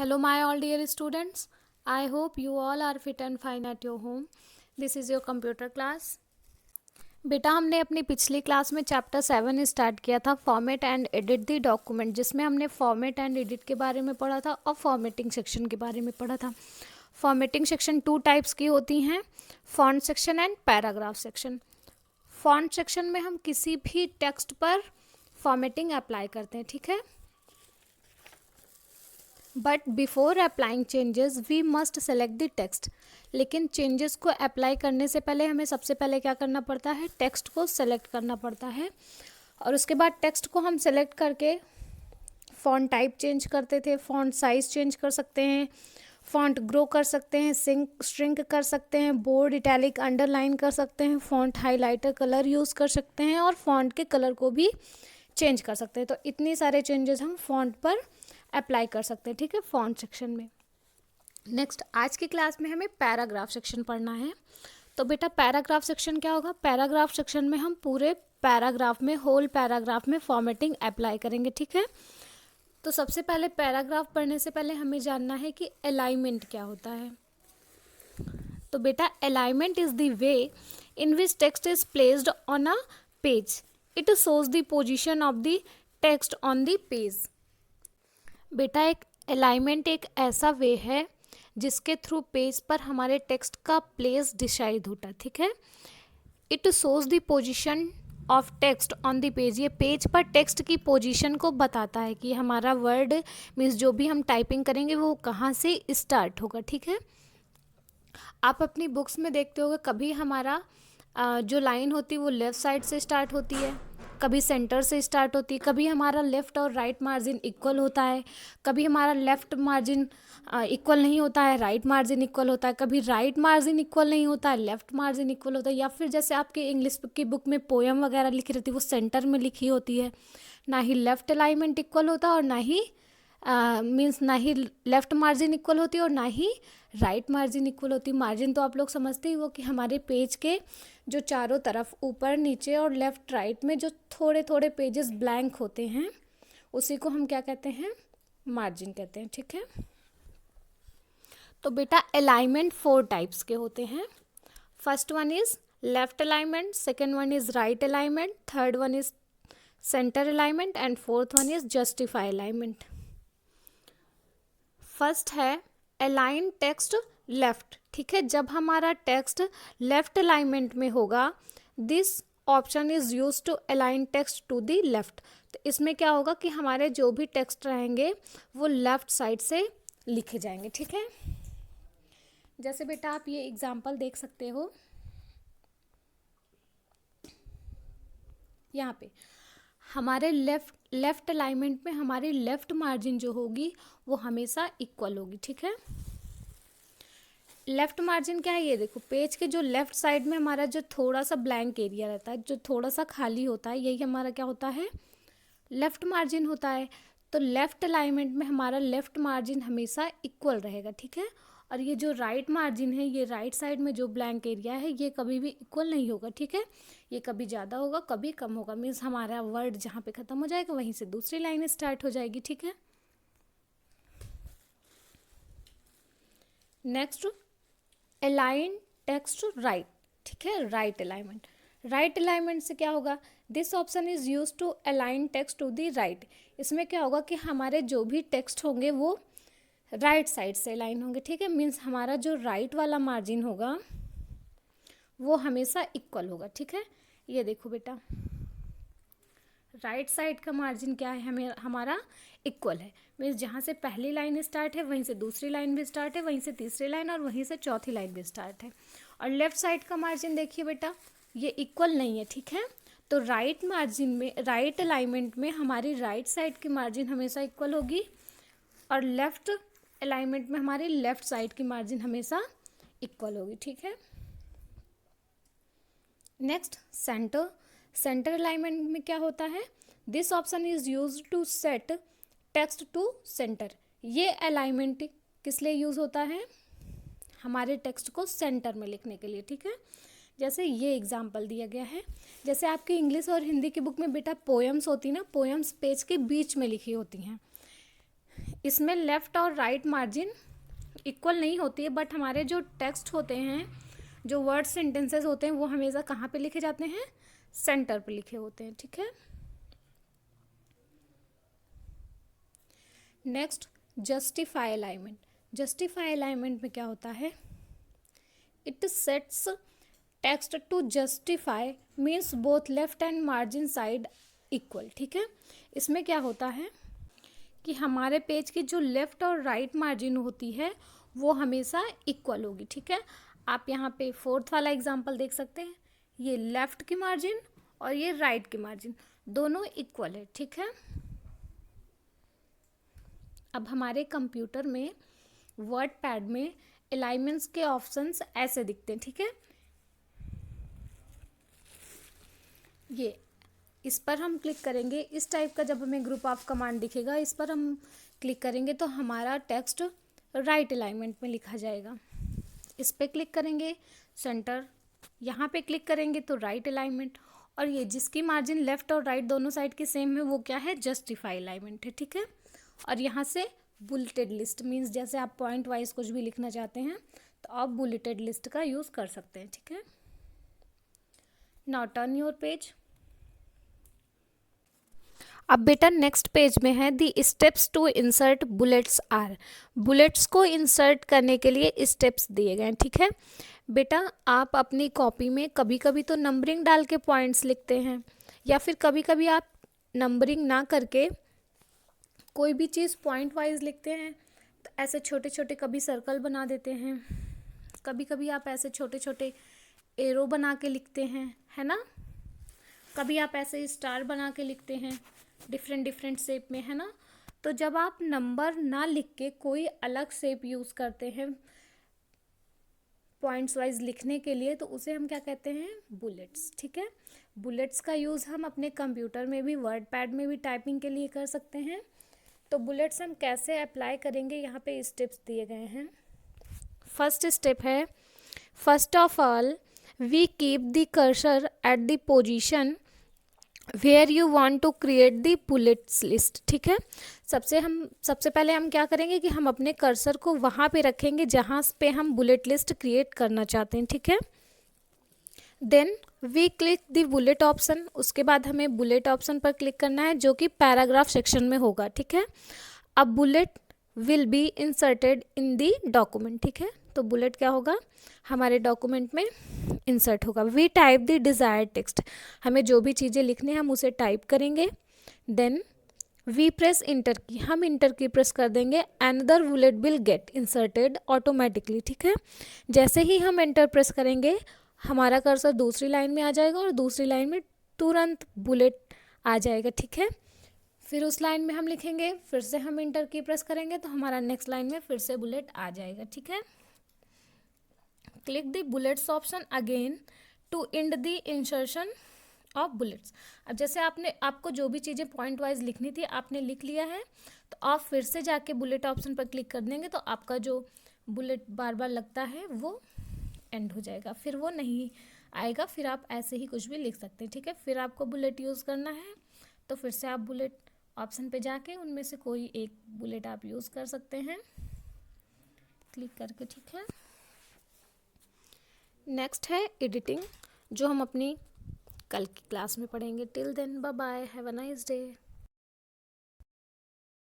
Hello, my all dear students. I hope you all are fit and fine at your home. This is your computer class. बेटा हमने अपनी पिछली class में chapter 7 start किया था format and edit the document, जिसमें हमने format and edit के बारे में पढ़ा था और फॉर्मेटिंग सेक्शन के बारे में पढ़ा था। फॉर्मेटिंग सेक्शन 2 टाइप्स की होती हैं, font section and paragraph section. Font section में हम किसी भी टेक्स्ट पर फॉर्मेटिंग अप्लाई करते हैं, ठीक है। But before applying changes we must select the text. लेकिन चेंजेस को अप्लाई करने से पहले हमें सबसे पहले क्या करना पड़ता है, टेक्स्ट को सेलेक्ट करना पड़ता है। और उसके बाद टेक्स्ट को हम सेलेक्ट करके फॉन्ट टाइप चेंज करते थे, फॉन्ट साइज चेंज कर सकते हैं, फॉन्ट ग्रो कर सकते हैं, श्रिंक कर सकते हैं, बोल्ड इटैलिक अंडरलाइन कर सकते हैं, फॉन्ट हाइलाइटर कलर यूज़ कर सकते हैं और फॉन्ट के कलर को भी चेंज कर सकते हैं। तो इतनी सारे चेंजेस हम फॉन्ट पर अप्लाई कर सकते हैं, ठीक है, फॉन्ट सेक्शन में। नेक्स्ट आज की क्लास में हमें पैराग्राफ सेक्शन पढ़ना है। तो बेटा पैराग्राफ सेक्शन क्या होगा, पैराग्राफ सेक्शन में हम पूरे पैराग्राफ में, होल पैराग्राफ में फॉर्मेटिंग अप्लाई करेंगे, ठीक है। तो सबसे पहले पैराग्राफ पढ़ने से पहले हमें जानना है कि अलाइनमेंट क्या होता है। तो बेटा alignment is the way in which text is placed on a page. It shows the position of the text on the page. बेटा एक अलाइनमेंट एक ऐसा वे है जिसके थ्रू पेज पर हमारे टेक्स्ट का प्लेस डिसाइड होता है, ठीक है। It shows the position of text on the page. ये पेज पर टेक्स्ट की पोजीशन को बताता है कि हमारा वर्ड मीन्स जो भी हम टाइपिंग करेंगे वो कहाँ से स्टार्ट होगा, ठीक है। आप अपनी बुक्स में देखते होगे कभी हमारा जो लाइन होती है वो लेफ़्ट साइड से स्टार्ट होती है, कभी सेंटर से स्टार्ट होती है, कभी हमारा लेफ़्ट और राइट मार्जिन इक्वल होता है, कभी हमारा लेफ़्ट मार्जिन इक्वल नहीं होता है, राइट मार्जिन इक्वल होता है, कभी राइट मार्जिन इक्वल नहीं होता है, लेफ़्ट मार्जिन इक्वल होता है। या फिर जैसे आपके इंग्लिश की बुक में पोएम वगैरह लिखी रहती है वो सेंटर में लिखी होती है। ना ही लेफ़्ट अलाइनमेंट इक्वल होता है और ना ही मीन्स ना ही लेफ़्ट मार्जिन इक्वल होती है और ना ही राइट मार्जिन इक्वल होती है। मार्जिन तो आप लोग समझते ही वो कि हमारे पेज के जो चारों तरफ ऊपर नीचे और लेफ़्ट राइट में जो थोड़े थोड़े पेजेस ब्लैंक होते हैं उसी को हम क्या कहते हैं, मार्जिन कहते हैं, ठीक है। तो बेटा अलाइनमेंट 4 टाइप्स के होते हैं। First one is left alignment, second one is right alignment, third one is centre alignment and fourth one is justify alignment. First है अलाइन टेक्स्ट लेफ्ट, ठीक है। जब हमारा टेक्स्ट लेफ्ट अलाइनमेंट में होगा this option is use to align text to the left. तो इसमें क्या होगा कि हमारे जो भी टेक्स्ट रहेंगे वो लेफ्ट साइड से लिखे जाएंगे, ठीक है। जैसे बेटा आप ये एग्जाम्पल देख सकते हो यहाँ पे हमारे लेफ्ट अलाइनमेंट में हमारी लेफ्ट मार्जिन जो होगी वो हमेशा इक्वल होगी, ठीक है। लेफ्ट मार्जिन क्या है, ये देखो पेज के जो लेफ्ट साइड में हमारा जो थोड़ा सा ब्लैंक एरिया रहता है, जो थोड़ा सा खाली होता है, यही हमारा क्या होता है, लेफ्ट मार्जिन होता है। तो लेफ्ट अलाइनमेंट में हमारा लेफ्ट मार्जिन हमेशा इक्वल रहेगा, ठीक है। और ये जो राइट मार्जिन है, ये राइट साइड में जो ब्लैंक एरिया है ये कभी भी इक्वल नहीं होगा, ठीक है। ये कभी ज़्यादा होगा कभी कम होगा, मीन्स हमारा वर्ड जहाँ पे ख़त्म हो जाएगा वहीं से दूसरी लाइन स्टार्ट हो जाएगी, ठीक है। नेक्स्ट अलाइन टेक्स्ट राइट, ठीक है, राइट अलाइनमेंट। राइट अलाइनमेंट से क्या होगा, this option is use to align text to the right. इसमें क्या होगा कि हमारे जो भी टेक्स्ट होंगे वो राइट साइड से अलाइन होंगे, ठीक है। मीन्स हमारा जो राइट वाला मार्जिन होगा वो हमेशा इक्वल होगा, ठीक है। ये देखो बेटा राइट साइड का मार्जिन क्या है, हमें हमारा इक्वल है। मीन्स जहाँ से पहली लाइन स्टार्ट है वहीं से दूसरी लाइन भी स्टार्ट है, वहीं से तीसरी लाइन और वहीं से चौथी लाइन भी स्टार्ट है। और लेफ्ट साइड का मार्जिन देखिए बेटा ये इक्वल नहीं है, ठीक है। तो राइट मार्जिन में, राइट अलाइनमेंट में हमारी राइट साइड की मार्जिन हमेशा इक्वल होगी और लेफ्ट अलाइनमेंट में हमारी लेफ्ट साइड की मार्जिन हमेशा इक्वल होगी, ठीक है। नेक्स्ट सेंटर अलाइनमेंट में क्या होता है, this option is use to set text to centre. ये अलाइनमेंट किस लिए यूज होता है, हमारे टेक्स्ट को सेंटर में लिखने के लिए, ठीक है। जैसे ये एग्जाम्पल दिया गया है, जैसे आपकी इंग्लिश और हिंदी की बुक में बेटा पोएम्स होती ना, पोएम्स पेज के बीच में लिखी होती हैं। इसमें लेफ़्ट और राइट मार्जिन इक्वल नहीं होती है, बट हमारे जो टेक्स्ट होते हैं, जो वर्ड सेंटेंसेस होते हैं, वो हमेशा कहाँ पे लिखे जाते हैं, सेंटर पे लिखे होते हैं, ठीक है। Next, justify alignment. Justify alignment में क्या होता है, it sets text to justify means both left and margin side equal, ठीक है। इसमें क्या होता है कि हमारे पेज की जो लेफ़्ट और राइट मार्जिन होती है वो हमेशा इक्वल होगी, ठीक है। आप यहाँ पे 4th वाला एग्जांपल देख सकते हैं, ये लेफ़्ट की मार्जिन और ये राइट की मार्जिन दोनों इक्वल है, ठीक है। अब हमारे कंप्यूटर में वर्ड पैड में अलाइनमेंट्स के ऑप्शंस ऐसे दिखते हैं, ठीक है। ये इस पर हम क्लिक करेंगे, इस टाइप का जब हमें ग्रुप ऑफ कमांड दिखेगा, इस पर हम क्लिक करेंगे तो हमारा टेक्स्ट राइट अलाइनमेंट में लिखा जाएगा। इस पर क्लिक करेंगे सेंटर, यहाँ पे क्लिक करेंगे तो राइट अलाइनमेंट, और ये जिसकी मार्जिन लेफ्ट और राइट दोनों साइड की सेम है वो क्या है, जस्टिफाई अलाइनमेंट है, ठीक है। और यहाँ से बुलेटेड लिस्ट मीन्स जैसे आप पॉइंट वाइज कुछ भी लिखना चाहते हैं तो आप बुलेटेड लिस्ट का यूज़ कर सकते हैं, ठीक है। Now turn your page. अब बेटा नेक्स्ट पेज में है the steps to insert bullets are. Bullets को इंसर्ट करने के लिए स्टेप्स दिए गए हैं, ठीक है। बेटा आप अपनी कॉपी में कभी कभी तो नंबरिंग डाल के पॉइंट्स लिखते हैं, या फिर कभी कभी आप नंबरिंग ना करके कोई भी चीज़ पॉइंट वाइज लिखते हैं, तो ऐसे छोटे छोटे कभी सर्कल बना देते हैं, कभी कभी आप ऐसे छोटे छोटे एरो बना के लिखते हैं, है ना। कभी आप ऐसे स्टार बना के लिखते हैं डिफरेंट डिफरेंट शेप में, है ना। तो जब आप नंबर ना लिख के कोई अलग शेप यूज़ करते हैं पॉइंट्स वाइज लिखने के लिए, तो उसे हम क्या कहते हैं, बुलेट्स, ठीक है। बुलेट्स का यूज़ हम अपने कंप्यूटर में भी, वर्ड पैड में भी टाइपिंग के लिए कर सकते हैं। तो बुलेट्स हम कैसे अप्लाई करेंगे, यहाँ पे स्टेप्स दिए गए हैं। फर्स्ट स्टेप है, first of all we keep the cursor at the position where you want to create the bullets list, ठीक है। सबसे पहले हम क्या करेंगे कि हम अपने कर्सर को वहाँ पे रखेंगे जहाँ पे हम बुलेट लिस्ट क्रिएट करना चाहते हैं, ठीक है। Then we click the bullet option, उसके बाद हमें बुलेट ऑप्शन पर क्लिक करना है जो कि पैराग्राफ सेक्शन में होगा, ठीक है। अब bullet will be inserted in the document, ठीक है। तो बुलेट क्या होगा, हमारे डॉक्यूमेंट में इंसर्ट होगा। We type the desired text, हमें जो भी चीज़ें लिखनी है हम उसे टाइप करेंगे। देन वी प्रेस इंटर की, हम इंटर की प्रेस कर देंगे, another bullet will get inserted automatically, ठीक है। जैसे ही हम एंटर प्रेस करेंगे हमारा कर्सर दूसरी लाइन में आ जाएगा और दूसरी लाइन में तुरंत बुलेट आ जाएगा, ठीक है। फिर उस लाइन में हम लिखेंगे, फिर से हम इंटर की प्रेस करेंगे तो हमारा नेक्स्ट लाइन में फिर से बुलेट आ जाएगा, ठीक है। Click the bullets option again to end the insertion of bullets. अब जैसे आपको जो भी चीज़ें पॉइंट वाइज लिखनी थी आपने लिख लिया है, तो आप फिर से जाके बुलेट ऑप्शन पर क्लिक कर देंगे तो आपका जो बुलेट बार बार लगता है वो एंड हो जाएगा, फिर वो नहीं आएगा, फिर आप ऐसे ही कुछ भी लिख सकते हैं, ठीक है। फिर आपको बुलेट यूज़ करना है तो फिर से आप बुलेट ऑप्शन पे जाके उनमें से कोई एक बुलेट आप यूज़ कर सकते हैं क्लिक करके, ठीक है। नेक्स्ट है एडिटिंग, जो हम अपनी कल की क्लास में पढ़ेंगे। Till then bye bye, have a nice day.